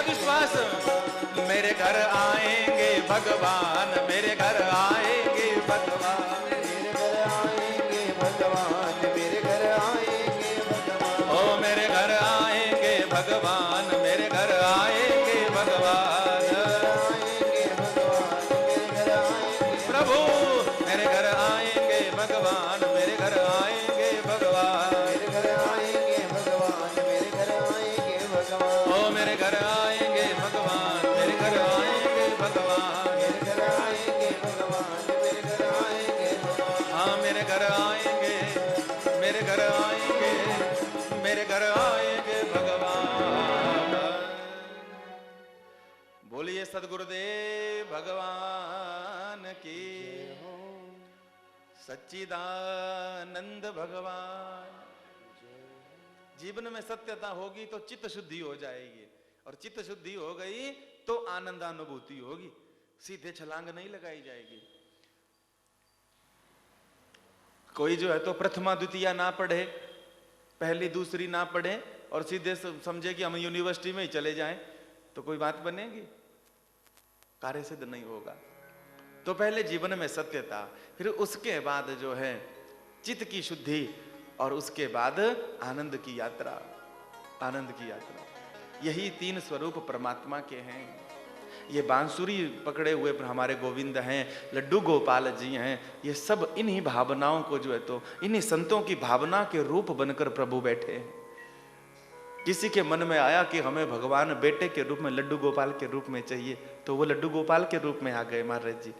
विश्वास। मेरे घर आएंगे भगवान, मेरे घर आएंगे भगवान, मेरे घर आएंगे भगवान, मेरे घर आएंगे भगवान। ओ मेरे घर आएंगे भगवान, मेरे घर आएंगे भगवान, आएंगे भगवान, मेरे घर आएंगे प्रभु मेरे घर आएंगे भगवान, मेरे घर आएंगे भगवान, मेरे घर आएंगे भगवान, मेरे घर आएंगे भगवान। ओ मेरे घर आएंगे भगवान, मेरे घर आएंगे भगवान, मेरे घर आएंगे भगवान, मेरे घर आएंगे भगवान। हाँ मेरे घर आएंगे, मेरे घर आएंगे, मेरे घर आएंगे भगवान। बोलिए सद्गुरुदेव भगवान की, सच्चिदानंद भगवान। जीवन में सत्यता होगी तो चित्त शुद्धि हो जाएगी, और चित्त शुद्धि हो गई तो आनंदानुभूति होगी, सीधे छलांग नहीं लगाई जाएगी। कोई जो है तो प्रथमा द्वितीय ना पढ़े, पहली दूसरी ना पढ़े और सीधे समझे कि हम यूनिवर्सिटी में ही चले जाएं, तो कोई बात बनेगी? कार्य सिद्ध नहीं होगा। तो पहले जीवन में सत्यता, फिर उसके बाद जो है चित्त की शुद्धि, और उसके बाद आनंद की यात्रा, आनंद की यात्रा। यही तीन स्वरूप परमात्मा के हैं। ये बांसुरी पकड़े हुए हमारे गोविंद हैं, लड्डू गोपाल जी हैं, ये सब इन्हीं भावनाओं को जो है तो इन्हीं संतों की भावना के रूप बनकर प्रभु बैठे हैं। किसी के मन में आया कि हमें भगवान बेटे के रूप में, लड्डू गोपाल के रूप में चाहिए, तो वो लड्डू गोपाल के रूप में आ गए महाराज जी।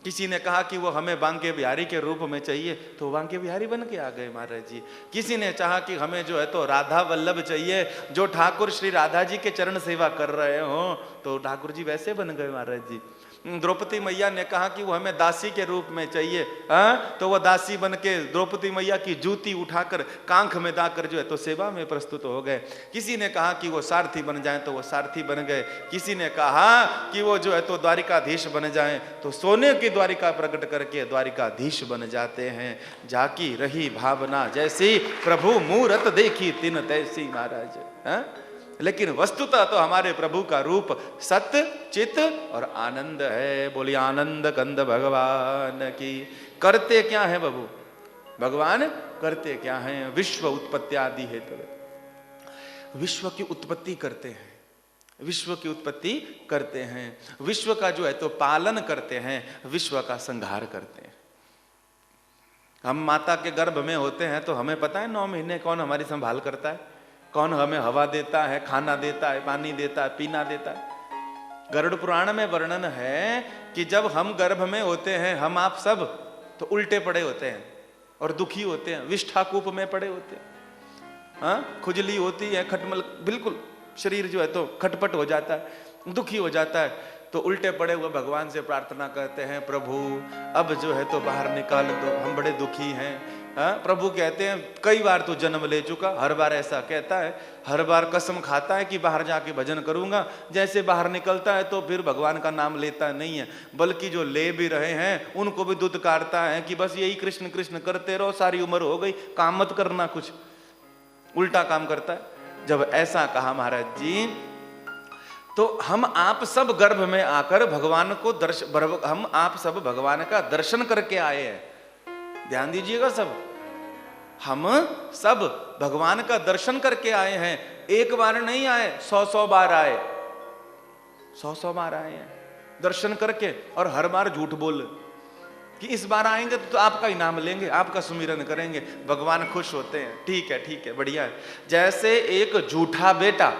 किसी ने कहा कि वो हमें बांके बिहारी के रूप में चाहिए, तो बांके बिहारी बन के आ गए महाराज जी। किसी ने चाहा कि हमें जो है तो राधा वल्लभ चाहिए, जो ठाकुर श्री राधा जी के चरण सेवा कर रहे हो, तो ठाकुर जी वैसे बन गए महाराज जी। द्रौपदी मैया ने कहा कि वो हमें दासी के रूप में चाहिए, तो वो दासी बन के द्रौपदी मैया की जूती उठाकर कांख में दाकर जो है तो सेवा में प्रस्तुत हो गए। किसी ने कहा कि वो सारथी बन जाएं, तो वो सारथी बन गए। किसी ने कहा कि वो जो है तो द्वारिकाधीश बन जाएं, तो सोने की द्वारिका प्रकट करके द्वारिकाधीश बन जाते हैं। जाकी रही भावना जैसी, प्रभु मूरत देखी तिन तैसी महाराज। लेकिन वस्तुतः तो हमारे प्रभु का रूप सत्य, चित और आनंद है। बोलिए आनंद कंद भगवान की। करते क्या है प्रभु भगवान, करते क्या है? विश्व उत्पत्ति आदि हेतु, विश्व की उत्पत्ति करते हैं, विश्व की उत्पत्ति करते हैं, विश्व का जो है तो पालन करते हैं, विश्व का संहार करते हैं। हम माता के गर्भ में होते हैं तो हमें पता है 9 महीने कौन हमारी संभाल करता है, कौन हमें हवा देता है, खाना देता है, पानी देता है, पीना देता है। गरुड़ पुराण में वर्णन है कि जब हम गर्भ में होते हैं, हम आप सब तो उल्टे पड़े होते हैं और दुखी होते हैं, विष्ठाकूप में पड़े होते हैं। हाँ, खुजली होती है, खटमल, बिल्कुल शरीर जो है तो खटपट हो जाता है, दुखी हो जाता है। तो उल्टे पड़े हुए भगवान से प्रार्थना करते हैं, प्रभु अब जो है तो बाहर निकाल दो, हम बड़े दुखी हैं। हाँ, प्रभु कहते हैं कई बार तो जन्म ले चुका, हर बार ऐसा कहता है, हर बार कसम खाता है कि बाहर जाके भजन करूंगा। जैसे बाहर निकलता है तो फिर भगवान का नाम लेता नहीं है, बल्कि जो ले भी रहे हैं उनको भी दुत्कारता है कि बस यही कृष्ण कृष्ण करते रहो, सारी उम्र हो गई, काम मत करना, कुछ उल्टा काम करता है। जब ऐसा कहा महाराज जी, तो हम आप सब गर्भ में आकर भगवान को हम आप सब भगवान का दर्शन करके आए हैं। ध्यान दीजिएगा, सब हम सब भगवान का दर्शन करके आए हैं। एक बार नहीं आए, 100 बार आए, 100 बार आए हैं दर्शन करके, और हर बार झूठ बोल कि इस बार आएंगे तो आपका इनाम लेंगे, आपका सुमिरन करेंगे। भगवान खुश होते हैं, ठीक है बढ़िया है। जैसे एक झूठा बेटा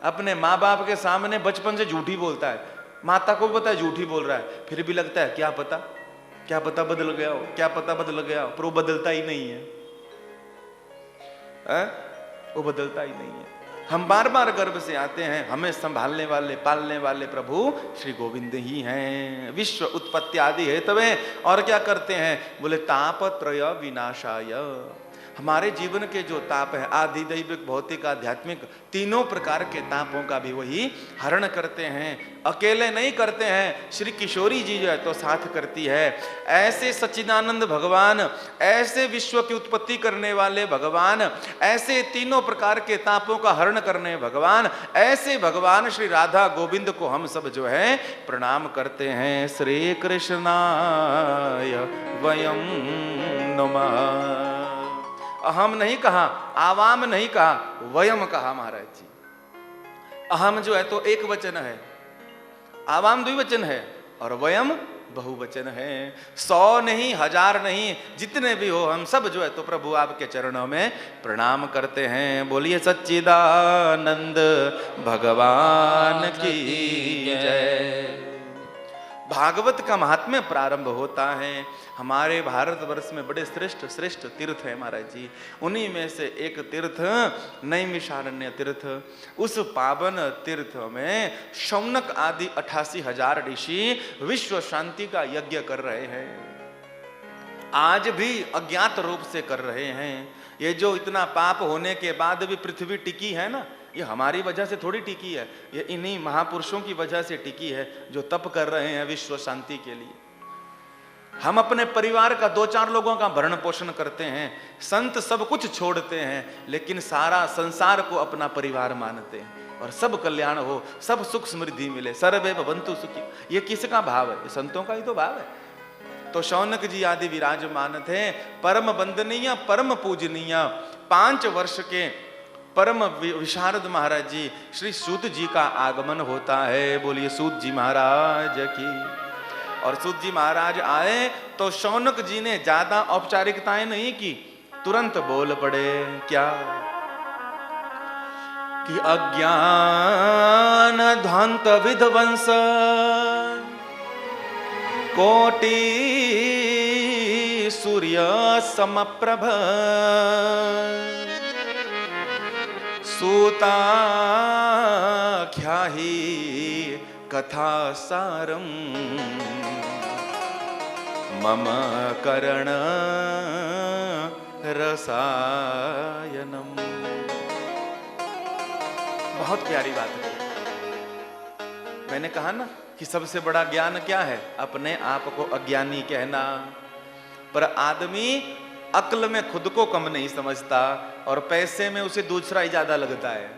अपने माँ बाप के सामने बचपन से झूठी बोलता है, माता को भी पता है झूठी बोल रहा है, फिर भी लगता है क्या पता बदल गया हो, क्या पता बदल गया हो, पर वो बदलता ही नहीं है, वो बदलता ही नहीं है। हम बार बार गर्भ से आते हैं, हमें संभालने वाले पालने वाले प्रभु श्री गोविंद ही हैं। विश्व उत्पत्ति आदि हेतवे, और क्या करते हैं? बोले तापत्रय विनाशाय, हमारे जीवन के जो ताप है, आदि दैविक भौतिक आध्यात्मिक, तीनों प्रकार के तापों का भी वही हरण करते हैं। अकेले नहीं करते हैं, श्री किशोरी जी जो है तो साथ करती है। ऐसे सच्चिदानंद भगवान, ऐसे विश्व की उत्पत्ति करने वाले भगवान, ऐसे तीनों प्रकार के तापों का हरण करने भगवान, ऐसे भगवान श्री राधा गोविंद को हम सब जो है प्रणाम करते हैं। श्री कृष्णाय वयम नमः। अहम नहीं कहा, आवाम नहीं कहा, वयम कहा महाराज जी। अहम जो है तो एक वचन है, आवाम द्विवचन है और वयम बहुवचन है। 100 नहीं, 1000 नहीं, जितने भी हो हम सब जो है तो प्रभु आपके चरणों में प्रणाम करते हैं। बोलिए सच्चिदानंद भगवान की जय। भागवत का महात्म्य प्रारंभ होता है। हमारे भारतवर्ष में बड़े श्रेष्ठ श्रेष्ठ तीर्थ है महाराज जी। उन्हीं में से एक तीर्थ नैमिषारण्य तीर्थ। उस पावन तीर्थ में शौनक आदि 88,000 ऋषि विश्व शांति का यज्ञ कर रहे हैं। आज भी अज्ञात रूप से कर रहे हैं। ये जो इतना पाप होने के बाद भी पृथ्वी टिकी है ना, ये हमारी वजह से थोड़ी टिकी है, ये इन्हीं महापुरुषों की वजह से टिकी है जो तप कर रहे हैं विश्व शांति के लिए। हम अपने परिवार का 2-4 लोगों का भरण पोषण करते हैं, संत सब कुछ छोड़ते हैं, लेकिन सारा संसार को अपना परिवार मानते हैं और सब कल्याण हो, सब सुख समृद्धि मिले, सर्वे भवन्तु सुखी। ये किसका भाव है? ये संतों का ही तो भाव है। तो शौनक जी आदि विराजमान थे, परम वंदनीय, परम पूजनीय। 5 वर्ष के परम विशारद महाराज जी श्री सूत जी का आगमन होता है। बोलिए सूत जी महाराज की। और सूत जी महाराज आए तो शौनक जी ने ज्यादा औपचारिकताएं नहीं की, तुरंत बोल पड़े। क्या कि अज्ञान ध्वंत विध्वंस कोटि सूर्य समप्रभ सूताख्याहि कथा सारम मम करण रसायनम। बहुत प्यारी बात है। मैंने कहा ना कि सबसे बड़ा ज्ञान क्या है? अपने आप को अज्ञानी कहना। पर आदमी अक्ल में खुद को कम नहीं समझता और पैसे में उसे दूसरा ही ज्यादा लगता है।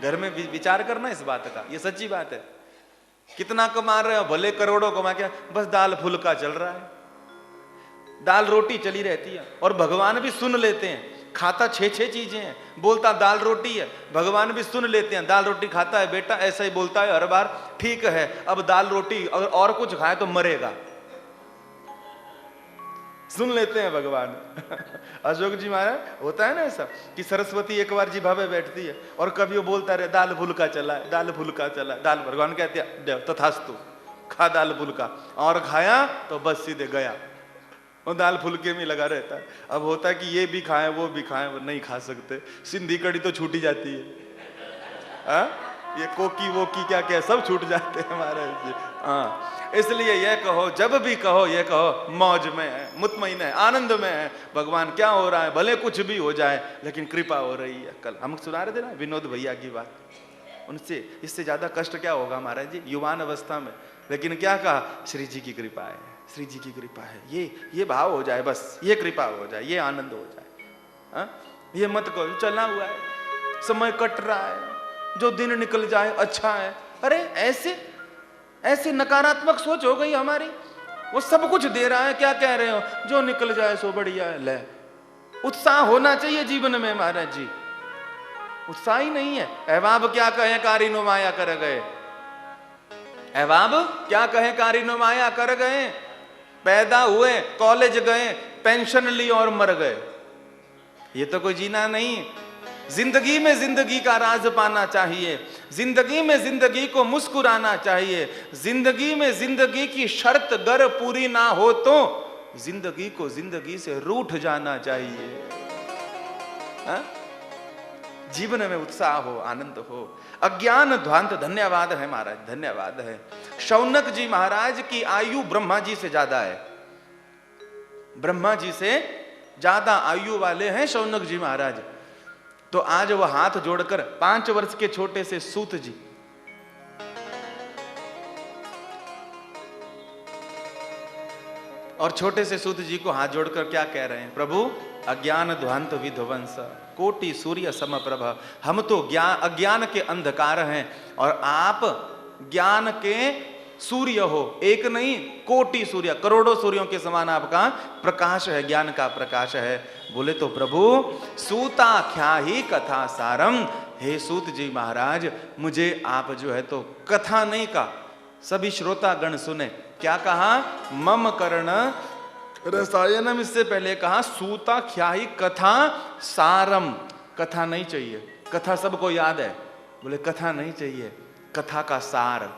घर में विचार करना इस बात का, ये सच्ची बात है। कितना कमा रहे हो, भले करोड़ों कमा के, बस दाल फुल्का चल रहा है, दाल रोटी चली रहती है। और भगवान भी सुन लेते हैं, खाता 6 चीजें हैं, बोलता दाल रोटी है। भगवान भी सुन लेते हैं, दाल रोटी खाता है बेटा, ऐसा ही बोलता है हर बार। ठीक है, अब दाल रोटी अगर और कुछ खाए तो मरेगा, सुन लेते हैं भगवान। अशोक जी महाराज होता है ना ऐसा कि सरस्वती एक बार जिभा पे बैठती है और कभी वो बोलता रहे दाल फुल्का चला है, दाल फुल्का चला है। दाल भगवान कहते हैं तथास्तु, खा दाल फुल्का। और खाया तो बस सीधे गया, वो दाल फुल्के में लगा रहता है। अब होता है कि ये भी खाएं वो भी खाएं, वो नहीं खा सकते। सिंधी कड़ी तो छूटी जाती है, ये कोकी वो की क्या क्या सब छूट जाते हैं महाराज जी। हाँ, इसलिए यह कहो, जब भी कहो ये कहो मौज में है, मुतमईन है, आनंद में है। भगवान क्या हो रहा है, भले कुछ भी हो जाए लेकिन कृपा हो रही है। कल हम सुना रहे थे ना विनोद भैया की बात, उनसे इससे ज्यादा कष्ट क्या होगा महाराज जी युवान अवस्था में। लेकिन क्या कहा, श्री जी की कृपा है, श्री जी की कृपा है, ये भाव हो जाए, बस ये कृपा हो जाए, ये आनंद हो जाए। हाँ? ये मत कहो चला हुआ है, समय कट रहा है, जो दिन निकल जाए अच्छा है। अरे ऐसे नकारात्मक सोच हो गई हमारी। वो सब कुछ दे रहा है, क्या कह रहे हो, जो निकल जाए सो बढ़िया है। ले, उत्साह होना चाहिए जीवन में महाराज जी, उत्साह ही नहीं है। अहबाब क्या कहे कारिनो माया कर गए, अहबाब क्या कहे कारिनो माया कर गए। पैदा हुए, कॉलेज गए, पेंशन ली और मर गए। ये तो कोई जीना नहीं। जिंदगी में जिंदगी का राज पाना चाहिए, जिंदगी में जिंदगी को मुस्कुराना चाहिए। जिंदगी में जिंदगी की शर्त गर पूरी ना हो तो जिंदगी को जिंदगी से रूठ जाना चाहिए। हा? जीवन में उत्साह हो, आनंद हो, अज्ञान ध्वांत। धन्यवाद है महाराज, धन्यवाद है। शौनक जी महाराज की आयु ब्रह्मा जी से ज्यादा है। ब्रह्मा जी से ज्यादा आयु वाले हैं शौनक जी महाराज। तो आज वह हाथ जोड़कर 5 वर्ष के छोटे से सूत जी, और छोटे से सूत जी को हाथ जोड़कर क्या कह रहे हैं, प्रभु अज्ञान ध्वांत विध्वंस कोटि सूर्य समप्रभ। हम तो अज्ञान के अंधकार हैं और आप ज्ञान के सूर्य हो, एक नहीं कोटि सूर्य, करोड़ों सूर्यों के समान आपका प्रकाश है, ज्ञान का प्रकाश है। बोले तो प्रभु सूताख्या ही कथा सारम, हे सूत जी महाराज मुझे आप जो है तो कथा नहीं का, सभी श्रोता गण सुने क्या कहा, मम कर्ण रसायनम, इससे पहले कहा सूताख्या ही कथा सारम। कथा नहीं चाहिए, कथा सबको याद है, बोले कथा नहीं चाहिए, कथा का सार।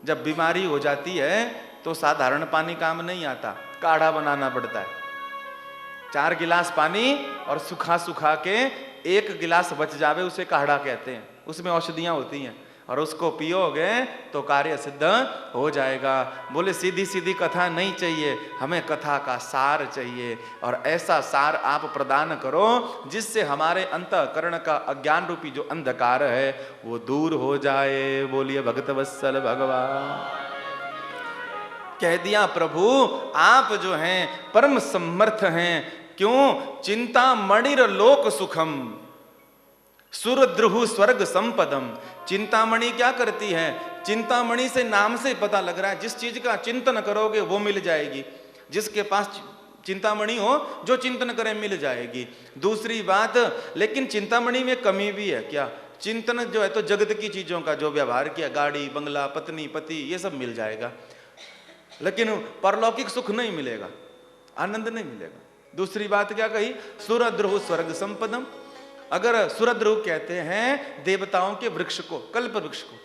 जब बीमारी हो जाती है तो साधारण पानी काम नहीं आता, काढ़ा बनाना पड़ता है। 4 गिलास पानी और सुखा सुखा के 1 गिलास बच जावे उसे काढ़ा कहते हैं, उसमें औषधियां होती हैं और उसको पियोगे तो कार्य सिद्ध हो जाएगा। बोले सीधी सीधी कथा नहीं चाहिए, हमें कथा का सार चाहिए, और ऐसा सार आप प्रदान करो जिससे हमारे अंतःकरण का अज्ञान रूपी जो अंधकार है वो दूर हो जाए। बोलिए भक्तवत्सल भगवान। कह दिया प्रभु आप जो हैं परम समर्थ हैं, क्यों, चिंता मणिर लोक सुखम सुरद्रुहु स्वर्ग संपदम। चिंतामणि क्या करती है, चिंतामणि से नाम से पता लग रहा है जिस चीज का चिंतन करोगे वो मिल जाएगी, जिसके पास चिंतामणि हो जो चिंतन करे मिल जाएगी। दूसरी बात, लेकिन चिंतामणि में कमी भी है क्या, चिंतन जो है तो जगत की चीजों का जो व्यवहार किया, गाड़ी बंगला पत्नी पति ये सब मिल जाएगा, लेकिन परलौकिक सुख नहीं मिलेगा, आनंद नहीं मिलेगा। दूसरी बात क्या कही, सुरद्रुहु स्वर्ग संपदम। अगर सुरद्रुह कहते हैं देवताओं के वृक्ष को, कल्प वृक्ष को,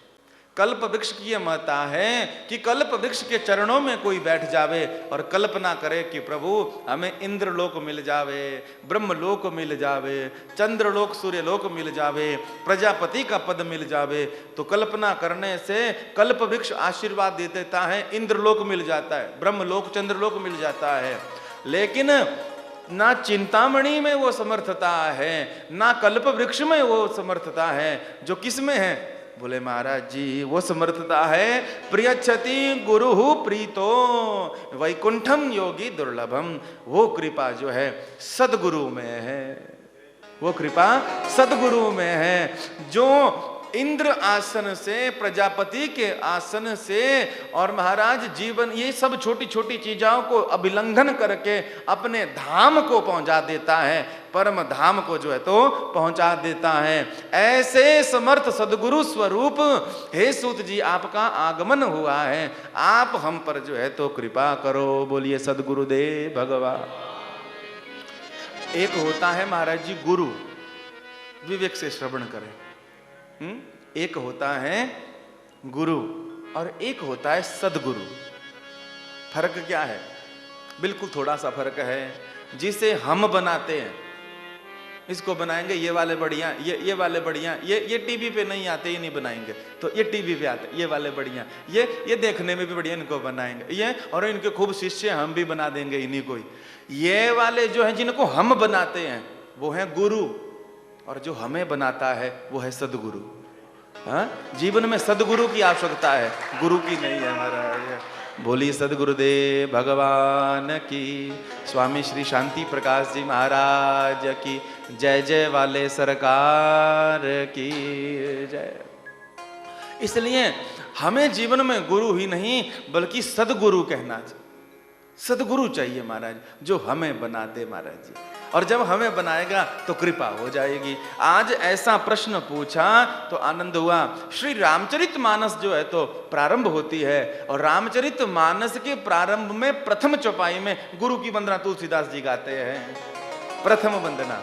कल्प वृक्ष की यह महत्ता है कि कल्प वृक्ष के चरणों में कोई बैठ जावे और कल्पना करे कि प्रभु हमें इंद्रलोक मिल जावे, ब्रह्मलोक मिल जावे, चंद्रलोक सूर्यलोक मिल जावे, प्रजापति का पद मिल जावे, तो कल्पना करने से कल्प वृक्ष आशीर्वाद दे देता है, इंद्रलोक मिल जाता है, ब्रह्मलोक चंद्रलोक मिल जाता है। लेकिन ना चिंतामणि में वो समर्थता है, ना कल्प वृक्ष में वो समर्थता है, जो किस में है, बोले महाराज जी वो समर्थता है प्रियच्छति गुरुहु प्रीतो वैकुंठम योगी दुर्लभम। वो कृपा जो है सदगुरु में है, वो कृपा सदगुरु में है, जो इंद्र आसन से, प्रजापति के आसन से, और महाराज जीवन ये सब छोटी छोटी चीजों को अभिलंघन करके अपने धाम को पहुंचा देता है, परम धाम को जो है तो पहुंचा देता है। ऐसे समर्थ सदगुरु स्वरूप हे सूत जी आपका आगमन हुआ है, आप हम पर जो है तो कृपा करो। बोलिए सदगुरुदेव भगवान। एक होता है महाराज जी गुरु, विवेक से श्रवण करें, एक होता है गुरु और एक होता है सदगुरु। फर्क क्या है, बिल्कुल थोड़ा सा फर्क है। जिसे हम बनाते हैं, इसको बनाएंगे ये वाले बढ़िया, ये वाले बढ़िया, ये टीवी पे नहीं आते, ये नहीं बनाएंगे, तो ये टीवी पे आते, ये वाले बढ़िया, ये देखने में भी बढ़िया, इनको बनाएंगे ये, और इनके खूब शिष्य हम भी बना देंगे इन्हीं को। ये वाले जो हैं जिनको हम बनाते हैं वो हैं गुरु, और जो हमें बनाता है वो है सदगुरु। हाँ, जीवन में सदगुरु की आवश्यकता है, गुरु की नहीं है महाराज। बोलिए सदगुरुदेव भगवान की, स्वामी श्री शांति प्रकाश जी महाराज की जय, जय वाले सरकार की जय। इसलिए हमें जीवन में गुरु ही नहीं बल्कि सदगुरु कहना चाहिए, सदगुरु चाहिए महाराज जो हमें बना दे महाराज जी, और जब हमें बनाएगा तो कृपा हो जाएगी। आज ऐसा प्रश्न पूछा तो आनंद हुआ। श्री रामचरितमानस जो है तो प्रारंभ होती है, और रामचरितमानस के प्रारंभ में प्रथम चौपाई में गुरु की वंदना तुलसीदास जी गाते हैं। प्रथम वंदना